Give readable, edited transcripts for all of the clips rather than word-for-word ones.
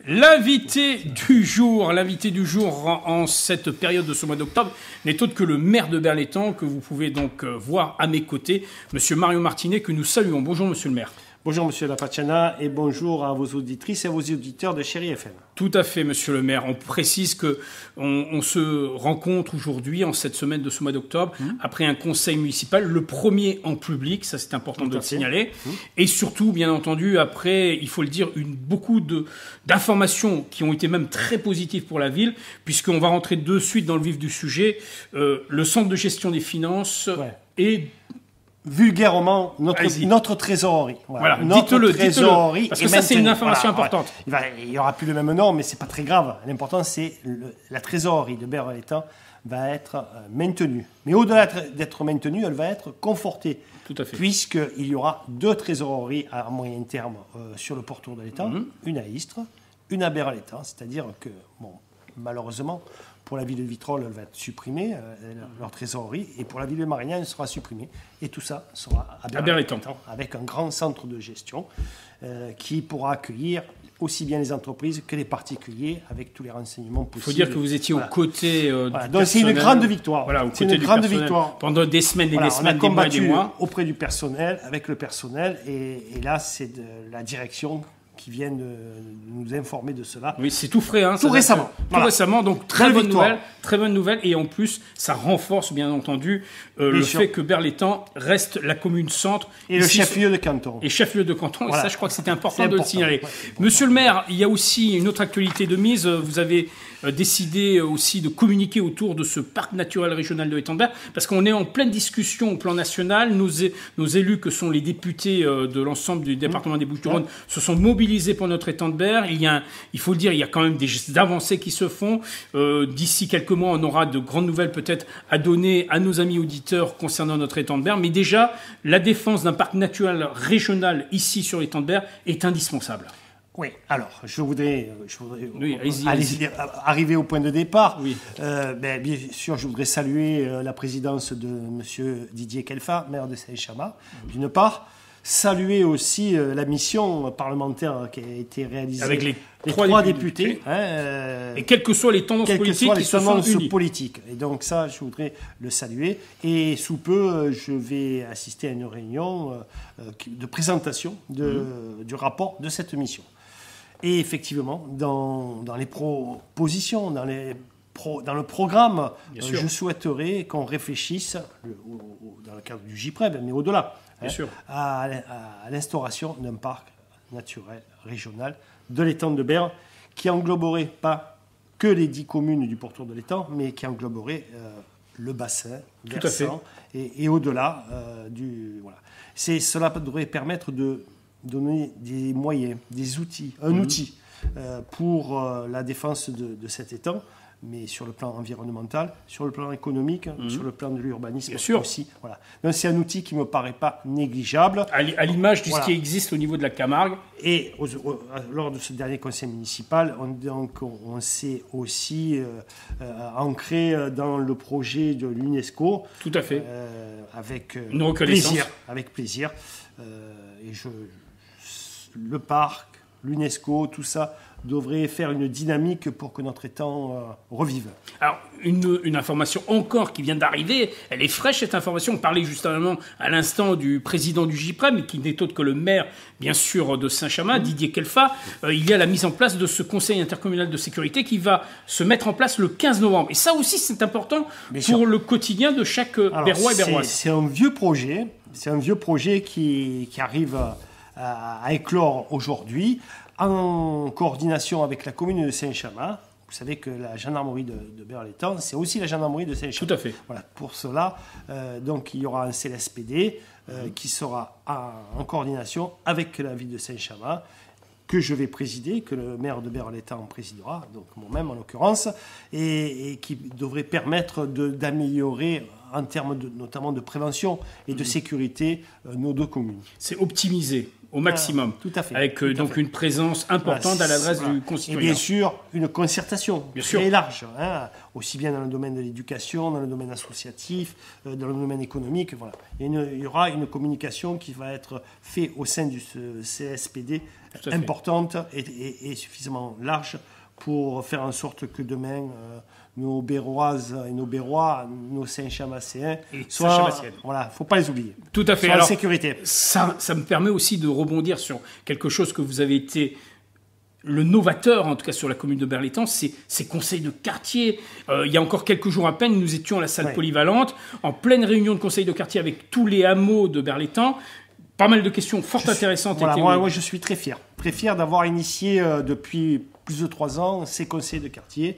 L'invité du jour en cette période de ce mois d'octobre n'est autre que le maire de Berlétan, que vous pouvez donc voir à mes côtés, Monsieur Mario Martinet, que nous saluons. Bonjour Monsieur le maire. Bonjour Monsieur Lapacciana et bonjour à vos auditrices et à vos auditeurs de Chéri FM. Tout à fait Monsieur le maire. On précise que on se rencontre aujourd'hui en cette semaine de ce mois d'octobre après un conseil municipal, le premier en public, ça c'est important de le signaler, et surtout bien entendu après, il faut le dire, beaucoup d'informations qui ont été même très positives pour la ville, puisqu'on va rentrer de suite dans le vif du sujet, le centre de gestion des finances et vulgairement, notre trésorerie. Voilà, dites-le. Parce que ça, c'est une information importante. Il n'y aura plus le même nom, mais ce n'est pas très grave. L'important, c'est la trésorerie de Berlétan va être maintenue. Mais au-delà d'être maintenue, elle va être confortée. Tout à fait. Puisqu'il y aura 2 trésoreries à moyen terme sur le pourtour de l'Étang, une à Istres, une à Berlétan. C'est-à-dire que, malheureusement, pour la ville de Vitrolles, elle va être supprimée, leur trésorerie, et pour la ville de Marignane, elle sera supprimée. Et tout ça sera à Berlétan, avec un grand centre de gestion qui pourra accueillir aussi bien les entreprises que les particuliers, avec tous les renseignements possibles. Il faut dire que vous étiez aux côtés du Donc c'est une grande victoire. Voilà, aux côtés du personnel. Pendant des semaines et des semaines, des mois et des mois. Auprès du personnel, avec le personnel, et là, c'est de la direction qui viennent de nous informer de cela. Oui, c'est tout frais. Tout récemment. Tout récemment, donc très bonne nouvelle. Et en plus, ça renforce bien entendu le fait que Berlétan reste la commune centre. Et le chef-lieu de canton. Et chef-lieu de canton, et ça je crois que c'était important de le signaler. Monsieur le maire, il y a aussi une autre actualité de mise. Vous avez décidé aussi de communiquer autour de ce parc naturel régional de l'étang de Berre, parce qu'on est en pleine discussion au plan national. Nos élus, que sont les députés de l'ensemble du département des Bouches-du-Rhône, se sont mobilisés pour notre étang de Berre. Il faut le dire, il y a quand même des avancées qui se font. D'ici quelques mois, on aura de grandes nouvelles peut-être à donner à nos amis auditeurs concernant notre étang de Berre. Mais déjà, la défense d'un parc naturel régional ici sur l'étang de Berre est indispensable. Oui, alors, je voudrais arriver au point de départ. Oui. Bien sûr, je voudrais saluer la présidence de M. Didier Kelfa, maire de Saint-Chamas, d'une part. Saluer aussi la mission parlementaire qui a été réalisée avec les 3 députés. Et quelles que soient les tendances politiques qui se sont unies. Et donc ça, je voudrais le saluer. Et sous peu, je vais assister à une réunion de présentation du rapport de cette mission. Et effectivement, dans les propositions, dans le programme, je souhaiterais qu'on réfléchisse, dans le cadre du JPREB, mais au-delà, à l'instauration d'un parc naturel régional de l'étang de Berre, qui engloberait pas que les 10 communes du pourtour de l'étang, mais qui engloberait le bassin, versant, et au-delà Cela devrait permettre de donner des moyens, des outils, un outil pour la défense de cet étang, mais sur le plan environnemental, sur le plan économique, sur le plan de l'urbanisme aussi. Voilà. Donc c'est un outil qui ne me paraît pas négligeable. À l'image de ce qui existe au niveau de la Camargue. Et lors de ce dernier conseil municipal, on s'est aussi ancré dans le projet de l'UNESCO. Tout à fait. Avec plaisir. Avec plaisir. Le parc, l'UNESCO, tout ça devrait faire une dynamique pour que notre étang revive. Alors, une information encore qui vient d'arriver, elle est fraîche cette information. On parlait justement à l'instant du président du JPREM, qui n'est autre que le maire, bien sûr, de Saint-Chamas, Didier Kelfa. Il y a la mise en place de ce conseil intercommunal de sécurité qui va se mettre en place le 15 novembre. Et ça aussi, c'est important pour le quotidien de chaque Berrois et Berroise. C'est un vieux projet. C'est un vieux projet qui arrive à éclore aujourd'hui, en coordination avec la commune de Saint-Chamas. Vous savez que la gendarmerie de Berlétan, c'est aussi la gendarmerie de Saint-Chamas. Tout à fait. Voilà, pour cela, donc il y aura un CLSPD qui sera en coordination avec la ville de Saint-Chamas, que je vais présider, que le maire de Berlétan présidera, donc moi-même en l'occurrence, et qui devrait permettre d'améliorer en termes notamment de prévention et de sécurité nos 2 communes. C'est optimisé au maximum. Tout à fait. Avec donc une présence importante à l'adresse du concitoyen. Et bien sûr, une concertation très large, aussi bien dans le domaine de l'éducation, dans le domaine associatif, dans le domaine économique. Voilà. Il y aura une communication qui va être faite au sein du CSPD importante et suffisamment large pour faire en sorte que demain, nos Béroises et nos Bérois, nos Saint-Chamasséens, soient... Voilà, il ne faut pas les oublier. Tout à fait. Alors, en sécurité. Ça me permet aussi de rebondir sur quelque chose que vous avez été... Le novateur, en tout cas sur la commune de Berlétan, c'est ces conseils de quartier. Il y a encore quelques jours à peine, nous étions à la salle polyvalente, en pleine réunion de conseil de quartier avec tous les hameaux de Berlétan. Pas mal de questions fort intéressantes. Moi, je suis très fier d'avoir initié depuis plus de 3 ans ces conseils de quartier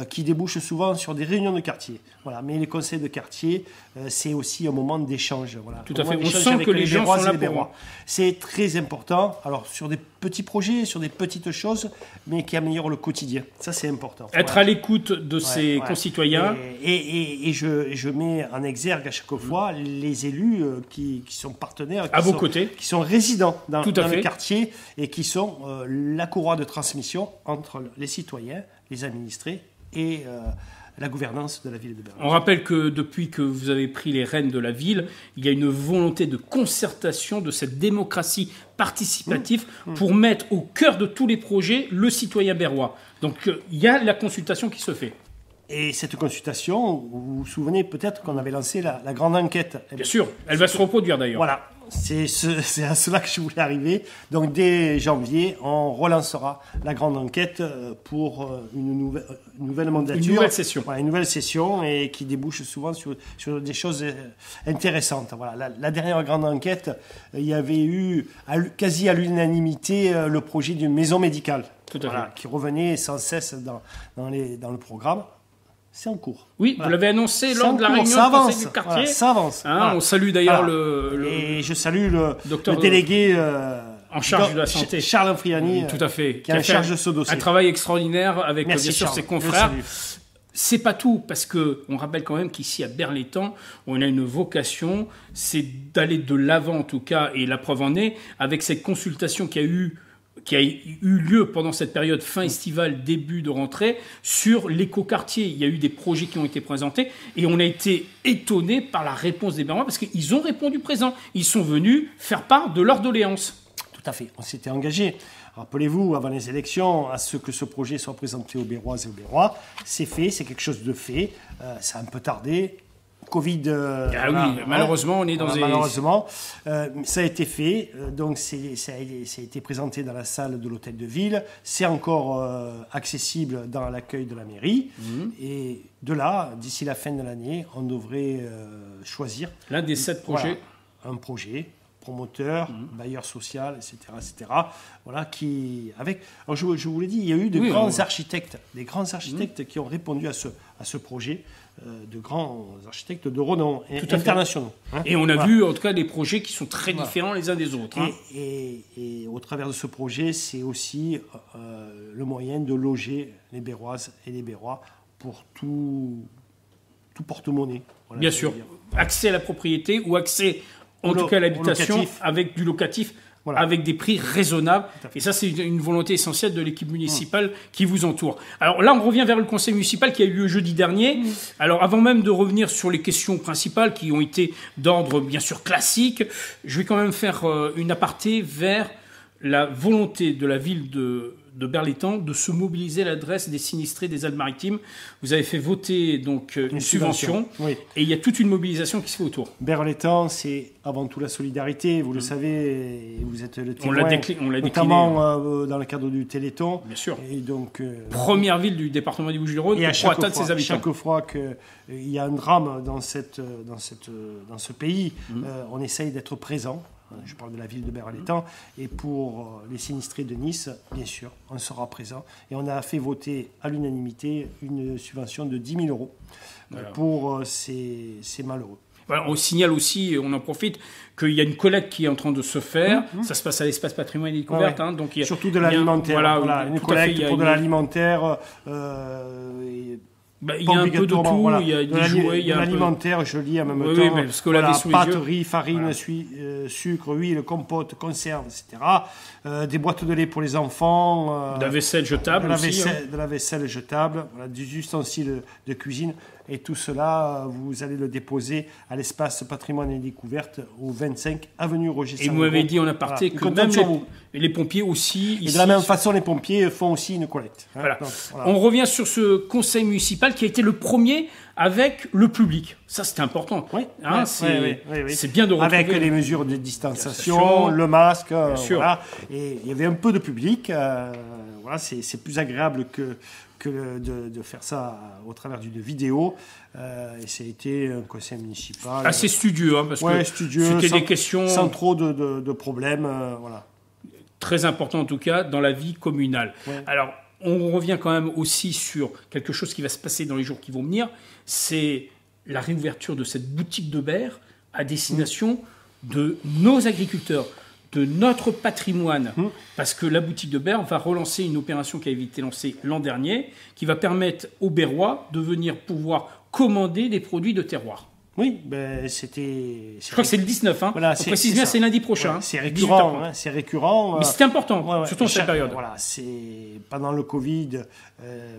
qui débouchent souvent sur des réunions de quartier. Voilà. Mais les conseils de quartier, c'est aussi un moment d'échange. Voilà. Tout à fait. On sent que les gens sont là pour... C'est très important. Alors, sur des petits projets, sur des petites choses, mais qui améliorent le quotidien. Ça, c'est important. Être à l'écoute de ses concitoyens. Et je mets en exergue à chaque fois les élus qui sont partenaires, à vos côtés, qui sont résidents dans le quartier et qui sont la courroie de transmission entre les citoyens, les administrés et la gouvernance de la ville de Berlétan. On rappelle que depuis que vous avez pris les rênes de la ville, il y a une volonté de concertation de cette démocratie participative pour mettre au cœur de tous les projets le citoyen berrois. Donc il y a la consultation qui se fait. Et cette consultation, vous vous souvenez peut-être qu'on avait lancé la grande enquête. Bien sûr, elle va se reproduire d'ailleurs. Voilà, c'est à cela que je voulais arriver. Donc dès janvier, on relancera la grande enquête pour une nouvelle mandature. Une nouvelle session. Voilà, une nouvelle session et qui débouche souvent sur des choses intéressantes. Voilà, la dernière grande enquête, il y avait eu quasi à l'unanimité le projet d'une maison médicale. Tout à fait. Qui revenait sans cesse dans le programme. C'est en cours. Oui, vous l'avez annoncé lors de la réunion du conseil du quartier. Voilà, ça avance. On salue d'ailleurs Et je salue le délégué en charge de la santé, Charles Infriani, tout à fait, qui est en charge de ce dossier. Un travail extraordinaire avec bien sûr Charles. ses confrères. C'est pas tout, parce que on rappelle quand même qu'ici à Berlétan, on a une vocation, c'est d'aller de l'avant en tout cas, et la preuve en est, avec cette consultation qui a eu lieu pendant cette période fin estivale, début de rentrée, sur l'écoquartier. Il y a eu des projets qui ont été présentés et on a été étonnés par la réponse des Berrois parce qu'ils ont répondu présent. Ils sont venus faire part de leurs doléances. Tout à fait. On s'était engagé. Rappelez-vous, avant les élections, à ce que ce projet soit présenté aux Berroises et aux Berrois. C'est fait, c'est quelque chose de fait. Ça a un peu tardé. Covid. Malheureusement, on est dans malheureusement, ça a été fait. Donc, ça a été présenté dans la salle de l'hôtel de ville. C'est encore accessible dans l'accueil de la mairie. Et de là, d'ici la fin de l'année, on devrait choisir l'un des 7 projets. Un projet promoteur, bailleur social, etc., etc. Voilà, alors je vous l'ai dit, il y a eu de grands architectes, qui ont répondu à ce projet, de grands architectes de renom internationaux. Et on a vu en tout cas des projets qui sont très différents les uns des autres. Et au travers de ce projet, c'est aussi le moyen de loger les Berroises et les Berrois pour tout porte-monnaie. Voilà, bien sûr, accès à la propriété ou accès en tout cas à l'habitation avec du locatif, avec des prix raisonnables. Et ça, c'est une volonté essentielle de l'équipe municipale qui vous entoure. Alors là, on revient vers le conseil municipal qui a eu lieu jeudi dernier. Alors avant même de revenir sur les questions principales qui ont été d'ordre bien sûr classique, je vais quand même faire une aparté vers la volonté de la ville de Berlétan de se mobiliser à l'adresse des sinistrés des Alpes-Maritimes. Vous avez fait voter donc une subvention et il y a toute une mobilisation qui se fait autour. Berlétan, c'est avant tout la solidarité, vous le savez, et vous êtes le témoin. On l'a décliné. Notamment dans le cadre du Téléthon. Bien sûr. Et donc, première ville du département des Bouches-du-Rhône pour atteindre ses habitants. Chaque fois qu'il y a un drame dans ce pays, on essaye d'être présent. Je parle de la ville de Berlétan. Et pour les sinistrés de Nice, bien sûr, on sera présent. Et on a fait voter à l'unanimité une subvention de 10 000 euros pour ces malheureux. Voilà, on signale aussi, on en profite, qu'il y a une collecte qui est en train de se faire. Ça se passe à l'espace patrimoine et découverte. Donc surtout de l'alimentaire. Une collecte pour de l'alimentaire. Il y a un peu de tout, il y a des jouets, il y a l'alimentaire, je lis en même temps. Oui, parce que pâtes, riz, farine, sucre, huile, compote, conserve, etc. Des boîtes de lait pour les enfants. De la vaisselle jetable de la vaisselle jetable, des ustensiles de cuisine. Et tout cela, vous allez le déposer à l'espace Patrimoine et Découverte au 25 avenue Roger Sangrego. Et vous m'avez dit en aparté que même les pompiers aussi... Et de la même façon, les pompiers font aussi une collecte. Voilà. Donc, voilà. On revient sur ce conseil municipal qui a été le premier avec le public. Ça, c'était important. Oui, c'est bien de retrouver... Avec les mesures de distanciation, le masque, voilà. Et il y avait un peu de public. Voilà, c'est plus agréable que de faire ça au travers d'une vidéo. Et ça a été un conseil municipal... Assez studieux, parce que c'était des questions... Sans trop de problèmes, voilà. Très important, en tout cas, dans la vie communale. Ouais. Alors, on revient quand même aussi sur quelque chose qui va se passer dans les jours qui vont venir. C'est la réouverture de cette boutique de Berre à destination de nos agriculteurs, de notre patrimoine. Parce que la boutique de Berre va relancer une opération qui a été lancée l'an dernier, qui va permettre aux Berrois de venir pouvoir commander des produits de terroir. Oui, ben c'était... Je crois que c'est le 19, hein. Voilà, on précise bien, c'est lundi prochain. Ouais, c'est récurrent, c'est récurrent. Mais c'était important, surtout en cette période. Voilà, pendant le Covid,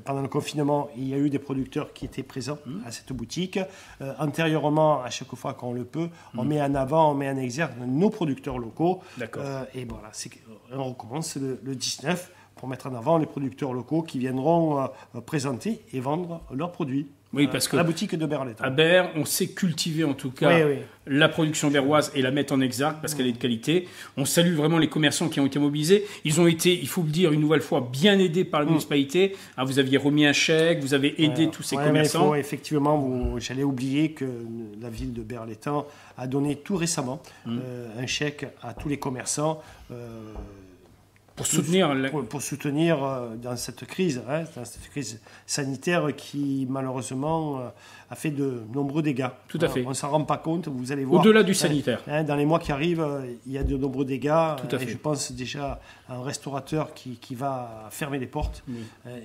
pendant le confinement, il y a eu des producteurs qui étaient présents à cette boutique. Antérieurement, à chaque fois qu'on le peut, on met en avant, on met en exergue nos producteurs locaux. D'accord. Et voilà, on recommence le 19 pour mettre en avant les producteurs locaux qui viendront présenter et vendre leurs produits. Oui, parce que la boutique de Berre. À Berre, on sait cultiver en tout cas la production berroise et la mettre en exergue parce qu'elle est de qualité. On salue vraiment les commerçants qui ont été mobilisés. Ils ont été, il faut le dire une nouvelle fois, bien aidés par la municipalité. Vous aviez remis un chèque, vous avez aidé tous ces commerçants. Effectivement, j'allais oublier que la ville de Berre-l'Étang a donné tout récemment un chèque à tous les commerçants. Pour soutenir dans cette crise sanitaire qui malheureusement a fait de nombreux dégâts. Tout à fait. On ne s'en rend pas compte, vous allez voir. Au-delà du sanitaire. Dans les mois qui arrivent, il y a de nombreux dégâts. Tout à fait. Je pense déjà à un restaurateur qui va fermer les portes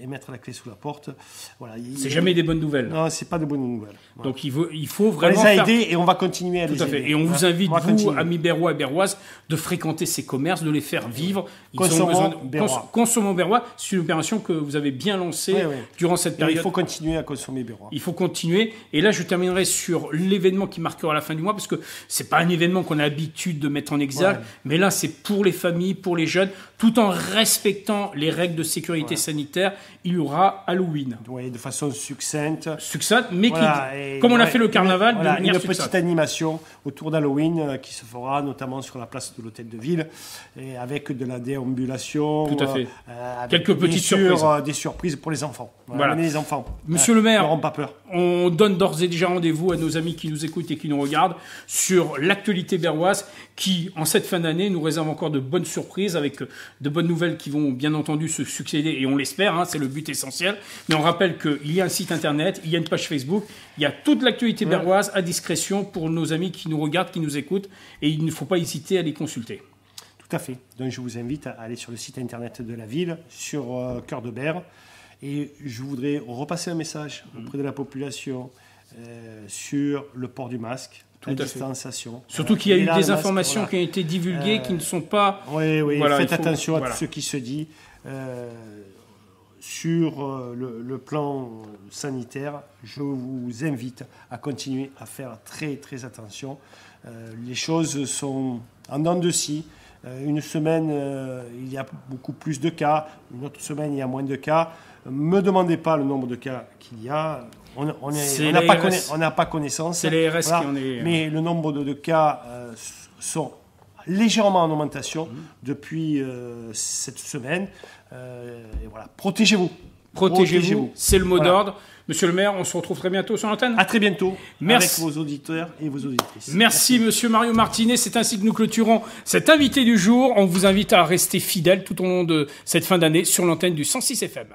et mettre la clé sous la porte. Voilà. C'est jamais des bonnes nouvelles. Non, c'est pas de bonnes nouvelles. Voilà. Donc il faut vraiment on les a aidés et on va continuer à les aider. Tout à fait. Et on vous invite, vous, amis berrois et berroises, de fréquenter ces commerces, de les faire vivre. Consommons berrois. C'est une opération que vous avez bien lancée durant cette période. Il faut continuer à consommer berrois. Il faut continuer. Et là, je terminerai sur l'événement qui marquera la fin du mois, parce que c'est pas un événement qu'on a l'habitude de mettre en exergue, mais là, c'est pour les familles, pour les jeunes, tout en respectant les règles de sécurité sanitaire. Il y aura Halloween. Oui, de façon succincte. Mais comme on a fait le carnaval, de manière une petite animation autour d'Halloween qui se fera notamment sur la place de l'Hôtel de Ville, et avec de la déambulation. Tout à fait. Quelques petites surprises. Des surprises pour les enfants. Voilà. Les enfants. Monsieur le maire, n'auront pas peur. On donne d'ores et déjà rendez-vous à nos amis qui nous écoutent et qui nous regardent sur l'actualité berroise qui, en cette fin d'année, nous réserve encore de bonnes surprises avec de bonnes nouvelles qui vont bien entendu se succéder et on l'espère, c'est le but essentiel. Mais on rappelle qu'il y a un site internet, il y a une page Facebook, il y a toute l'actualité berroise à discrétion pour nos amis qui nous regardent, qui nous écoutent et il ne faut pas hésiter à les consulter. Tout à fait. Donc je vous invite à aller sur le site internet de la ville, sur Cœur de Berre. Et je voudrais repasser un message auprès de la population sur le port du masque, la distanciation. Surtout qu'il y a eu des informations qui ont été divulguées qui ne sont pas... Oui, faites attention à tout ce qui se dit. Sur le plan sanitaire, je vous invite à continuer à faire très, très attention. Les choses sont en dents de scie. Une semaine, il y a beaucoup plus de cas. Une autre semaine, il y a moins de cas. Ne me demandez pas le nombre de cas qu'il y a. On n'a pas connaissance. C'est les RS qui en est... Mais le nombre de cas sont légèrement en augmentation depuis cette semaine. Et voilà. Protégez-vous. Protégez-vous. C'est le mot d'ordre. Monsieur le maire, on se retrouve très bientôt sur l'antenne. À très bientôt. Merci. Avec vos auditeurs et vos auditrices. Merci, monsieur Mario Martinet. C'est ainsi que nous clôturons cet invité du jour. On vous invite à rester fidèle tout au long de cette fin d'année sur l'antenne du 106 FM.